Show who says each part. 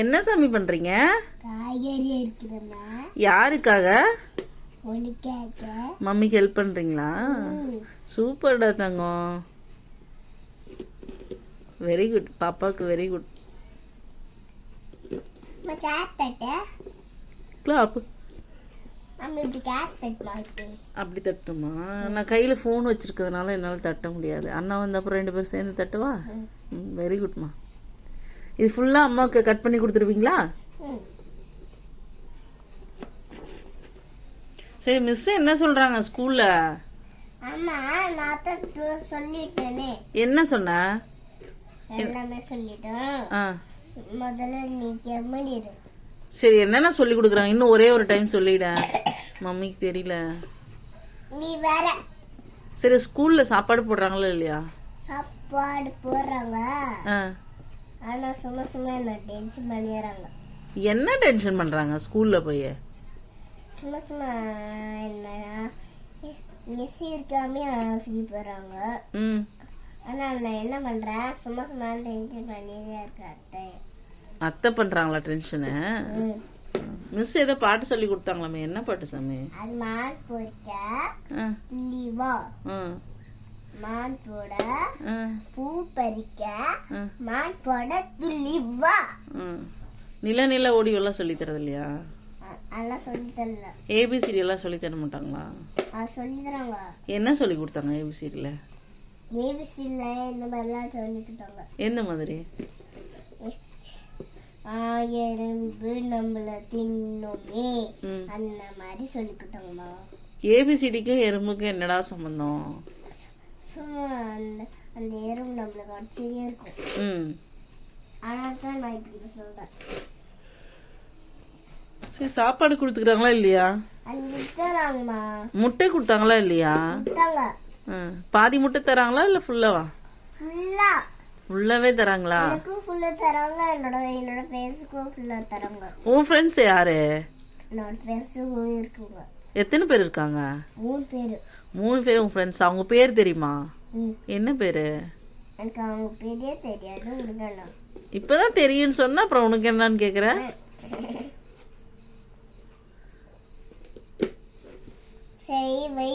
Speaker 1: என்ன சாமி பண்றீங்க?
Speaker 2: காய்கறி இருக்குதுமா.
Speaker 1: யாருக்காக?
Speaker 2: உனக்காக.
Speaker 1: மம்மிக்கு ஹெல்ப் பண்றீங்களா? சூப்பர்டா தங்கம். Very good. பாப்பாக்கு வெரி குட். கிளாப். அப்படி தட்டுமா? நான் கையில ஃபோன் வச்சிருக்கிறதுனால என்னால் தட்ட முடியாது. அண்ணா வந்த அப்புறம் 2 பேரும் சேர்ந்து தட்டுவா? வெரி குட்மா. இது ஃபுல்லா அம்மாவுக்கு கட் பண்ணி கொடுத்துருவீங்களா? சரி, மிஸ் என்ன சொல்றாங்க ஸ்கூல்ல?
Speaker 2: அம்மா நான் தான் சொல்லிட்டேனே.
Speaker 1: என்ன சொன்ன?
Speaker 2: எல்லாமே சொல்லிட்டேன். முதல்ல நீ கெம்மனிரு.
Speaker 1: சரி, என்னென்ன சொல்லி கொடுக்குறாங்க? இன்னும் ஒரே ஒரு டைம் சொல்லிட. மம்மிக்கு தெரியல.
Speaker 2: நீ வேற.
Speaker 1: சரி, ஸ்கூல்ல சாப்பாடு போடுறாங்களா இல்லையா?
Speaker 2: சாப்பாடு போடுறாங்க. ஆனா சும்மா சும்மா என்ன டென்ஷன் பண்ணிடுறாங்க.
Speaker 1: என்ன டென்ஷன் பண்றாங்க ஸ்கூல்ல போய்?
Speaker 2: சும்மா சும்மா என்னன்னா மிஸ் இருக்காமே ஃபீல் போடுறாங்க. ஆனா நான் என்ன பண்றேன், சும்மா சும்மா டென்ஷன் பண்ணிட்டே இருக்கேன்.
Speaker 1: அத்தை பண்றாங்களா டென்ஷனு? மிஸ் ஏதோ பாட்டு சொல்லி கொடுத்தாங்களாமே, என்ன பாட்டு சாமி?
Speaker 2: அது மான் பொறிக்க லீவா, மான் போட பூ பறிக்க, மான் போட துள்ளிவா.
Speaker 1: நில நில ஓடி எல்லாம் சொல்லி தரது இல்லையா?
Speaker 2: அதெல்லாம் சொல்லி தரல.
Speaker 1: ஏபிசிடி எல்லாம் சொல்லி தர மாட்டாங்களா?
Speaker 2: சொல்லி தராங்க.
Speaker 1: என்ன சொல்லி கொடுத்தாங்க ஏபிசிடில?
Speaker 2: ஏபிசிடில இந்த மாதிரிலாம் சொல்லி கொடுத்தாங்க.
Speaker 1: எந்த மாதிரி?
Speaker 2: எறும்பு நம்மள தின்னுமே அந்த மாதிரி சொல்லி கொடுத்தாங்கம்மா.
Speaker 1: ஏபிசிடிக்கும் எறும்புக்கும் என்னடா சம்பந்தம்?
Speaker 2: சும்மா அந்த எறும்பு நம்மளுக்கு அடிச்சே இருக்கும். ஆனால் தான் நான் இப்படி சொல்றேன்.
Speaker 1: சரி, சாப்பாடு கொடுத்துக்கிறாங்களா இல்லையா?
Speaker 2: தராங்கம்மா.
Speaker 1: முட்டை கொடுத்தாங்களா இல்லையா? பாதி முட்டை தராங்களா இல்ல ஃபுல்லாவா?
Speaker 2: ஃபுல்லா.
Speaker 1: ஃபுல்லாவே தராங்களா?
Speaker 2: எனக்கும் ஃபுல்லா தராங்க. என்னோட ஃப்ரெண்ட்ஸ்க்கும் ஃபுல்லா தராங்க.
Speaker 1: உன் ஃப்ரெண்ட்ஸ் யாரு?
Speaker 2: என்னோட ஃப்ரெண்ட்ஸும் இருக்குங்க.
Speaker 1: எத்தனை பேர் இருக்காங்க?
Speaker 2: 3 பேர்.
Speaker 1: 3 பேர் உன் ஃப்ரெண்ட்ஸ். அவங்க பேர் தெரியுமா? என்ன பேரு?
Speaker 2: எனக்கு அவங்க பேரே தெரியாது. உங்களுக்கு
Speaker 1: இப்பதான் தெரியும்னு சொன்னா அப்புறம் உனக்கு என்னன்னு கேக்குற?
Speaker 2: சரி வை.